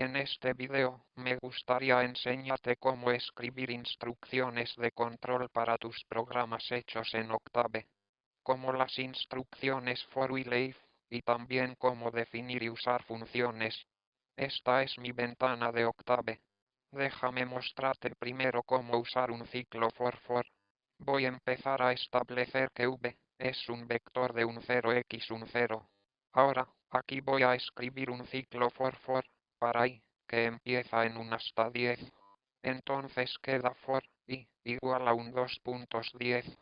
En este video, me gustaría enseñarte cómo escribir instrucciones de control para tus programas hechos en Octave, como las instrucciones for while if, y también cómo definir y usar funciones. Esta es mi ventana de Octave. Déjame mostrarte primero cómo usar un ciclo for. Voy a empezar a establecer que v es un vector de un 0x un 0. Ahora, aquí voy a escribir un ciclo for para i, que empieza en un hasta 10. Entonces queda for i igual a un 2.10.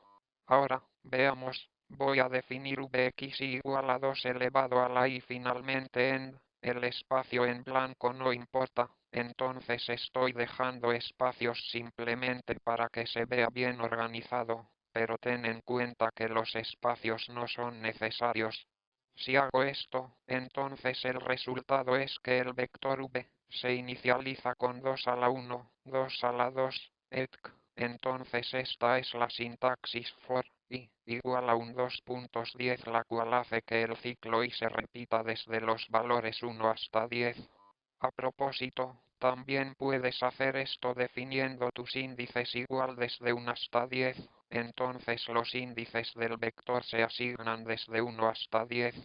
Ahora, veamos, voy a definir vx igual a 2 elevado a la i finalmente end. El espacio en blanco no importa, entonces estoy dejando espacios simplemente para que se vea bien organizado, pero ten en cuenta que los espacios no son necesarios. Si hago esto, entonces el resultado es que el vector v se inicializa con 2 a la 1, 2 a la 2, etc. Entonces esta es la sintaxis for i igual a un 2.10, la cual hace que el ciclo i se repita desde los valores 1 hasta 10. A propósito, también puedes hacer esto definiendo tus índices igual desde 1 hasta 10, entonces los índices del vector se asignan desde 1 hasta 10.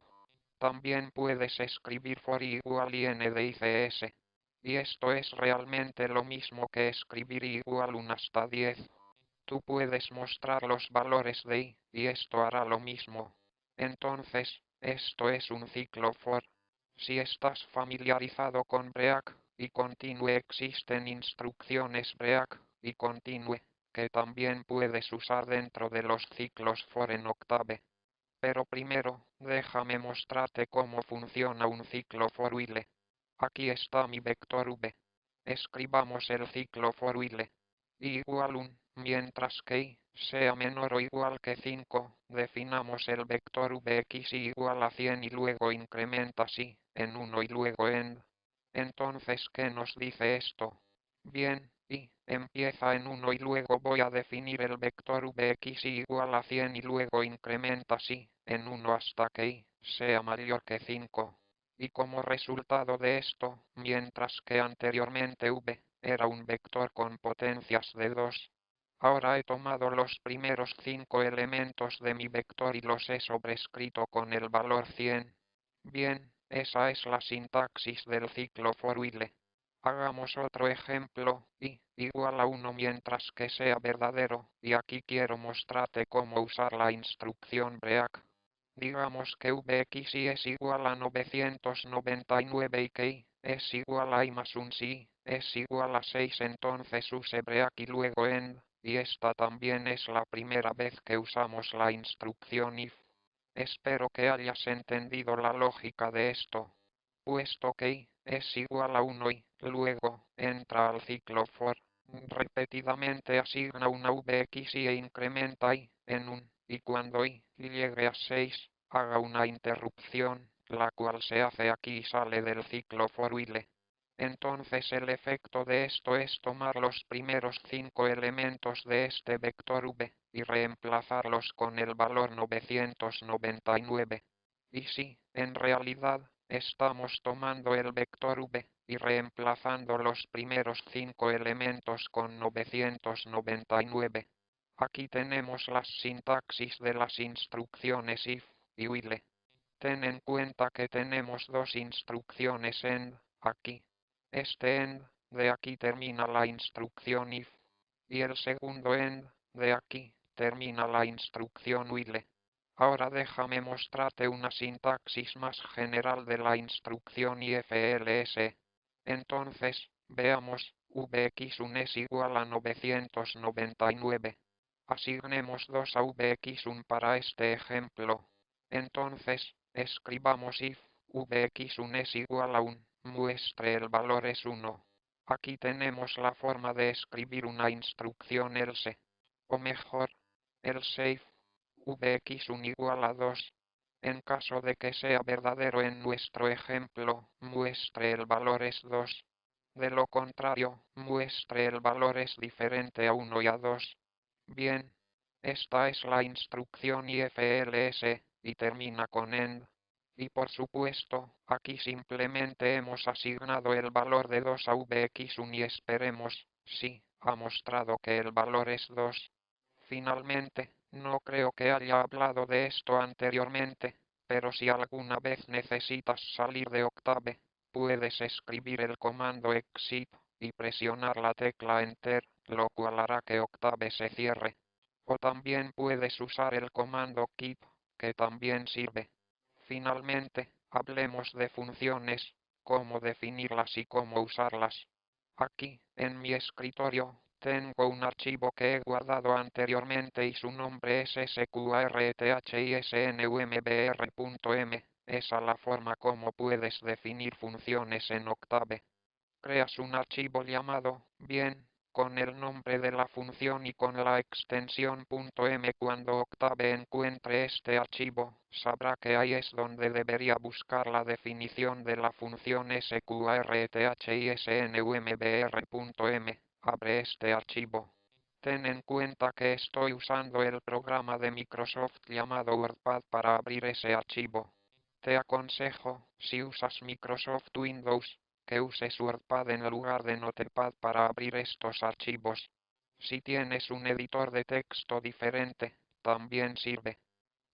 También puedes escribir for i igual in de ICS. Y esto es realmente lo mismo que escribir i igual 1 hasta 10. Tú puedes mostrar los valores de i, y esto hará lo mismo. Entonces, esto es un ciclo for. Si estás familiarizado con break y continue, existen instrucciones break y continue, que también puedes usar dentro de los ciclos for en Octave. Pero primero, déjame mostrarte cómo funciona un ciclo for while. Aquí está mi vector v. Escribamos el ciclo for while. Igual 1, mientras que i sea menor o igual que 5, definamos el vector vx igual a 100 y luego incrementa si en 1 y luego end. Entonces, ¿qué nos dice esto? Bien, i empieza en 1 y luego voy a definir el vector vx igual a 100 y luego incrementa si en 1 hasta que i sea mayor que 5. Y como resultado de esto, mientras que anteriormente v era un vector con potencias de 2, ahora he tomado los primeros 5 elementos de mi vector y los he sobrescrito con el valor 100. Bien, esa es la sintaxis del ciclo for while. Hagamos otro ejemplo, i igual a 1 mientras que sea verdadero, y aquí quiero mostrarte cómo usar la instrucción break. Digamos que vx es igual a 999 y que i es igual a i más un si es igual a 6, entonces use break y luego end, y esta también es la primera vez que usamos la instrucción if. Espero que hayas entendido la lógica de esto. Puesto que i es igual a 1 y luego entra al ciclo for, repetidamente asigna una vx e incrementa i en 1, y cuando i llegue a 6, haga una interrupción, la cual se hace aquí y sale del ciclo for while. Entonces el efecto de esto es tomar los primeros 5 elementos de este vector v y reemplazarlos con el valor 999. Y sí, en realidad, estamos tomando el vector v y reemplazando los primeros 5 elementos con 999. Aquí tenemos las sintaxis de las instrucciones if y while. Ten en cuenta que tenemos dos instrucciones end, aquí. Este end, de aquí termina la instrucción if, y el segundo end, de aquí, termina la instrucción while. Ahora déjame mostrarte una sintaxis más general de la instrucción ifls. Entonces, veamos, vx1 es igual a 999. Asignemos 2 a vx1 para este ejemplo. Entonces, escribamos if vx1 es igual a 1, muestre el valor es 1. Aquí tenemos la forma de escribir una instrucción else, o mejor, else if vx1 igual a 2. En caso de que sea verdadero en nuestro ejemplo, muestre el valor es 2. De lo contrario, muestre el valor es diferente a 1 y a 2. Bien, esta es la instrucción ifls, y termina con end. Y por supuesto, aquí simplemente hemos asignado el valor de 2 a Vx1 y esperemos, sí, ha mostrado que el valor es 2. Finalmente, no creo que haya hablado de esto anteriormente, pero si alguna vez necesitas salir de Octave, puedes escribir el comando exit y presionar la tecla Enter, lo cual hará que Octave se cierre. O también puedes usar el comando keep, que también sirve. Finalmente, hablemos de funciones, cómo definirlas y cómo usarlas. Aquí, en mi escritorio, tengo un archivo que he guardado anteriormente y su nombre es sqrthisnumber.m. Esa la forma como puedes definir funciones en Octave. Creas un archivo llamado bien, con el nombre de la función y con la extensión .m. Cuando Octave encuentre este archivo, sabrá que ahí es donde debería buscar la definición de la función sqrthisnumber.m. Abre este archivo. Ten en cuenta que estoy usando el programa de Microsoft llamado WordPad para abrir ese archivo. Te aconsejo, si usas Microsoft Windows, que uses WordPad en lugar de Notepad para abrir estos archivos. Si tienes un editor de texto diferente, también sirve.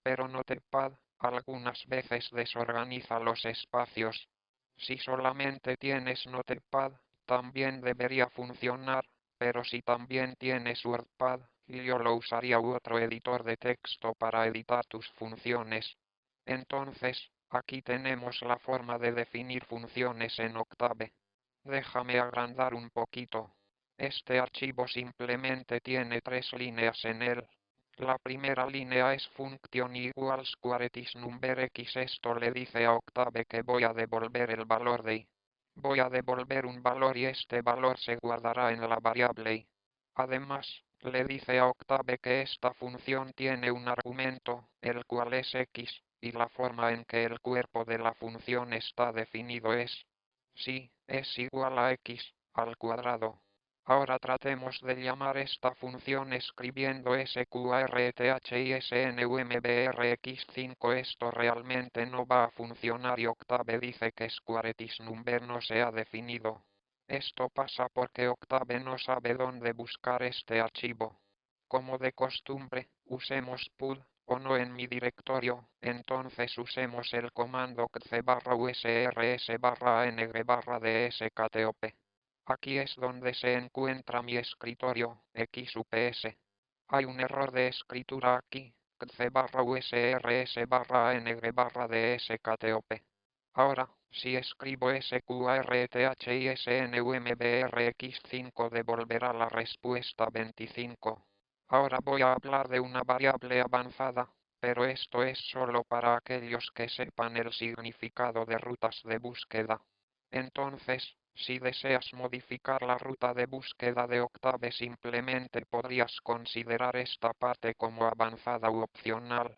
Pero Notepad algunas veces desorganiza los espacios. Si solamente tienes Notepad, también debería funcionar, pero si también tienes WordPad, yo lo usaría u otro editor de texto para editar tus funciones. Entonces, aquí tenemos la forma de definir funciones en Octave. Déjame agrandar un poquito. Este archivo simplemente tiene 3 líneas en él. La primera línea es function equals number x. Esto le dice a Octave que voy a devolver el valor de y. Voy a devolver un valor y este valor se guardará en la variable y. Además, le dice a Octave que esta función tiene un argumento, el cual es x, y la forma en que el cuerpo de la función está definido es, sí, es igual a x al cuadrado. Ahora tratemos de llamar esta función escribiendo sqrthisnumberx5. Esto realmente no va a funcionar y Octave dice que sqrthisnumber no se ha definido. Esto pasa porque Octave no sabe dónde buscar este archivo. Como de costumbre, usemos pud o no en mi directorio, entonces usemos el comando cc/usrs/ang/dskTop. Aquí es donde se encuentra mi escritorio, XUPS. Hay un error de escritura aquí, c/usrs/ang/dskTop. Ahora, si escribo sqrthisnumbrx5 devolverá la respuesta 25. Ahora voy a hablar de una variable avanzada, pero esto es solo para aquellos que sepan el significado de rutas de búsqueda. Entonces, si deseas modificar la ruta de búsqueda de Octave simplemente podrías considerar esta parte como avanzada u opcional.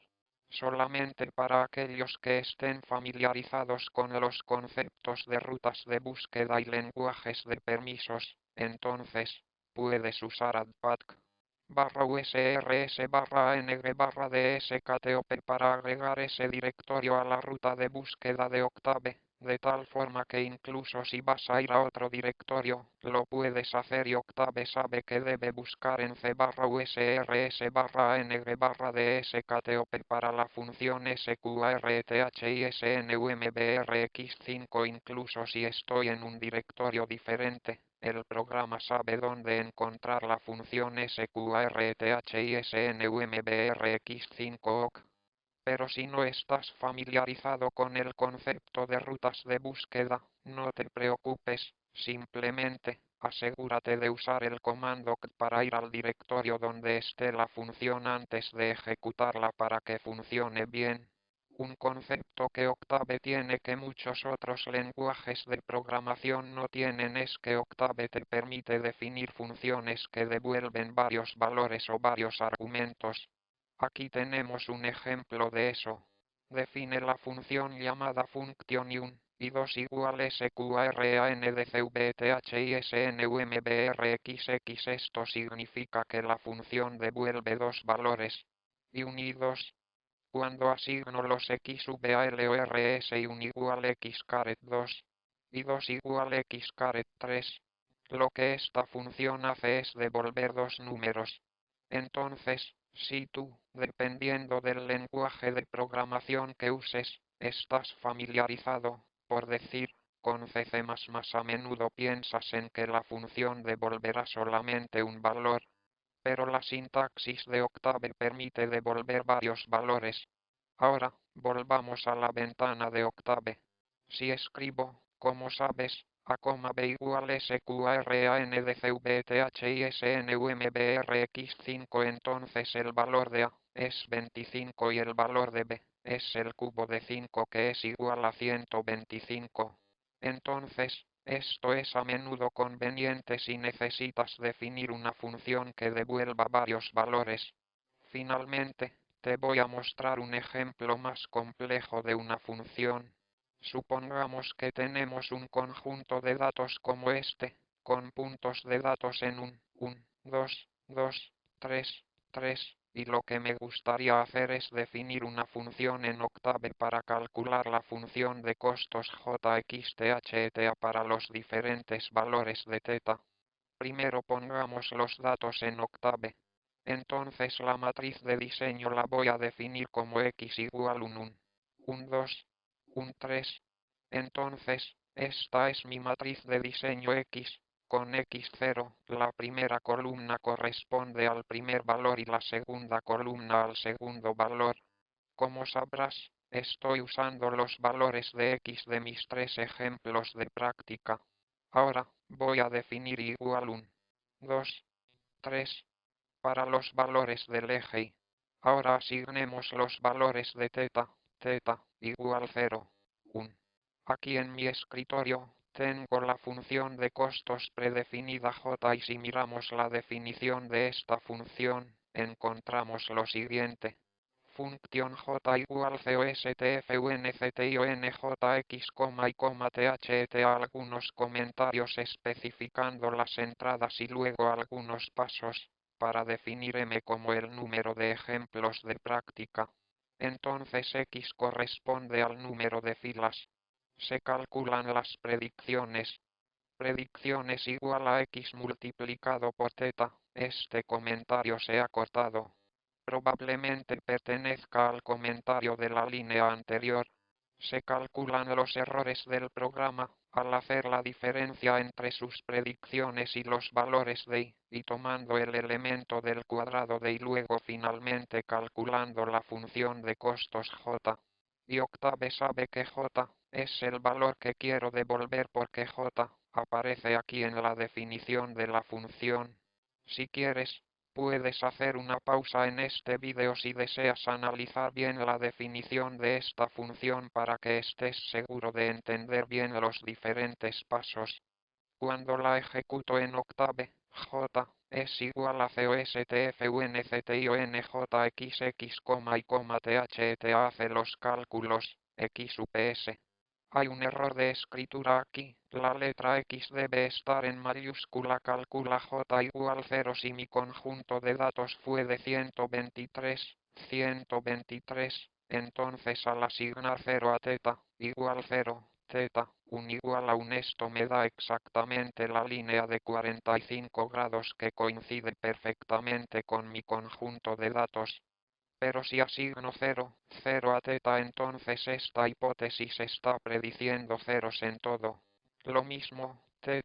Solamente para aquellos que estén familiarizados con los conceptos de rutas de búsqueda y lenguajes de permisos, entonces, puedes usar add-usrs/ang/dskTop para agregar ese directorio a la ruta de búsqueda de Octave, de tal forma que incluso si vas a ir a otro directorio, lo puedes hacer y Octave sabe que debe buscar en c/usrs/ang/dskTop para la función sqrthisnumbrx5. Incluso si estoy en un directorio diferente, el programa sabe dónde encontrar la función sqrthisnumbrx5. Pero si no estás familiarizado con el concepto de rutas de búsqueda, no te preocupes, simplemente, asegúrate de usar el comando ct para ir al directorio donde esté la función antes de ejecutarla para que funcione bien. Un concepto que Octave tiene que muchos otros lenguajes de programación no tienen es que Octave te permite definir funciones que devuelven varios valores o varios argumentos. Aquí tenemos un ejemplo de eso. Define la función llamada function y 2 iguales sqrandcvthisnumbrx. Esto significa que la función devuelve 2 valores, y 1 y 2. Cuando asigno los x, v, a, l, o, r, s y 1 igual x caret 2 y 2 igual x caret 3, lo que esta función hace es devolver dos números. Entonces, si tú, dependiendo del lenguaje de programación que uses, estás familiarizado, por decir, con C++, a menudo piensas en que la función devolverá solamente un valor, pero la sintaxis de Octave permite devolver varios valores. Ahora, volvamos a la ventana de Octave. Si escribo, como sabes, a, b igual sqran dcvthisnumbrx5, entonces el valor de a es 25 y el valor de b es el cubo de 5, que es igual a 125. Entonces, esto es a menudo conveniente si necesitas definir una función que devuelva varios valores. Finalmente, te voy a mostrar un ejemplo más complejo de una función. Supongamos que tenemos un conjunto de datos como este, con puntos de datos en 1, 2, 2, 3, 3, y lo que me gustaría hacer es definir una función en Octave para calcular la función de costos jxtheta para los diferentes valores de θ. Primero pongamos los datos en Octave. Entonces la matriz de diseño la voy a definir como x igual 1, 2, 3. Entonces, esta es mi matriz de diseño x, con x0, la primera columna corresponde al primer valor y la segunda columna al segundo valor. Como sabrás, estoy usando los valores de x de mis tres ejemplos de práctica. Ahora, voy a definir igual 1, 2, 3 para los valores del eje y ahora asignemos los valores de θ igual 0, 1. Aquí en mi escritorio tengo la función de costos predefinida j y si miramos la definición de esta función, encontramos lo siguiente. Función j igual costfunchtix, thet, algunos comentarios especificando las entradas y luego algunos pasos para definir m como el número de ejemplos de práctica. Entonces x corresponde al número de filas. Se calculan las predicciones. Predicciones igual a x multiplicado por θ. Este comentario se ha cortado. Probablemente pertenezca al comentario de la línea anterior. Se calculan los errores del programa al hacer la diferencia entre sus predicciones y los valores de y tomando el elemento del cuadrado de y luego finalmente calculando la función de costos j. Y Octave sabe que j es el valor que quiero devolver porque j aparece aquí en la definición de la función. Si quieres, puedes hacer una pausa en este vídeo si deseas analizar bien la definición de esta función para que estés seguro de entender bien los diferentes pasos. Cuando la ejecuto en Octave, j es igual a costfunchtixx, thet hace los cálculos, x ups. Hay un error de escritura aquí, la letra x debe estar en mayúscula. Calcula j igual 0 si mi conjunto de datos fue de 123, entonces al asignar 0 a θ igual 0, θ, 1 igual a 1, esto me da exactamente la línea de 45 grados que coincide perfectamente con mi conjunto de datos. Pero si asigno 0, 0 a θ, entonces esta hipótesis está prediciendo ceros en todo. Lo mismo, θ,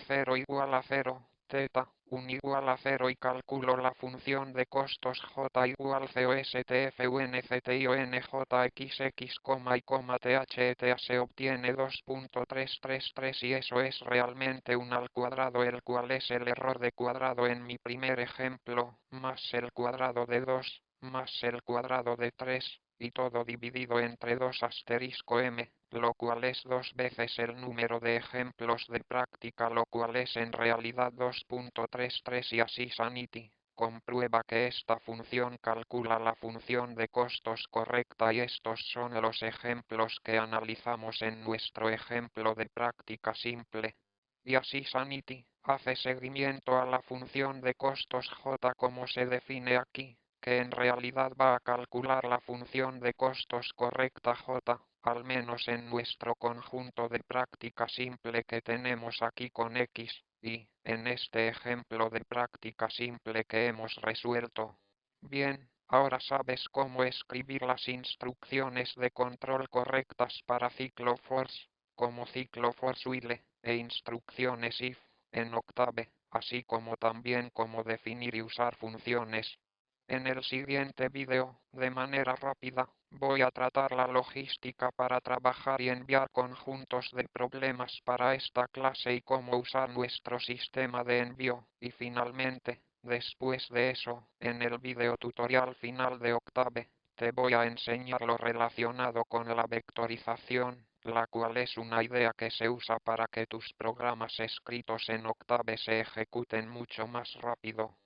0 igual a 0, θ, 1 igual a 0 y calculo la función de costos j igual costfunchtixx, thet se obtiene 2.333 y eso es realmente 1 al cuadrado, el cual es el error de cuadrado en mi primer ejemplo, más el cuadrado de 2, más el cuadrado de 3, y todo dividido entre 2 asterisco m, lo cual es 2 veces el número de ejemplos de práctica, lo cual es en realidad 2.33 y así Sanity comprueba que esta función calcula la función de costos correcta y estos son los ejemplos que analizamos en nuestro ejemplo de práctica simple. Y así Sanity hace seguimiento a la función de costos j como se define aquí, que en realidad va a calcular la función de costos correcta J, al menos en nuestro conjunto de práctica simple que tenemos aquí con X, y, en este ejemplo de práctica simple que hemos resuelto. Bien, ahora sabes cómo escribir las instrucciones de control correctas para ciclo force, como ciclo force while, e instrucciones if, en Octave, así como también cómo definir y usar funciones. En el siguiente vídeo, de manera rápida, voy a tratar la logística para trabajar y enviar conjuntos de problemas para esta clase y cómo usar nuestro sistema de envío, y finalmente, después de eso, en el video tutorial final de Octave, te voy a enseñar lo relacionado con la vectorización, la cual es una idea que se usa para que tus programas escritos en Octave se ejecuten mucho más rápido.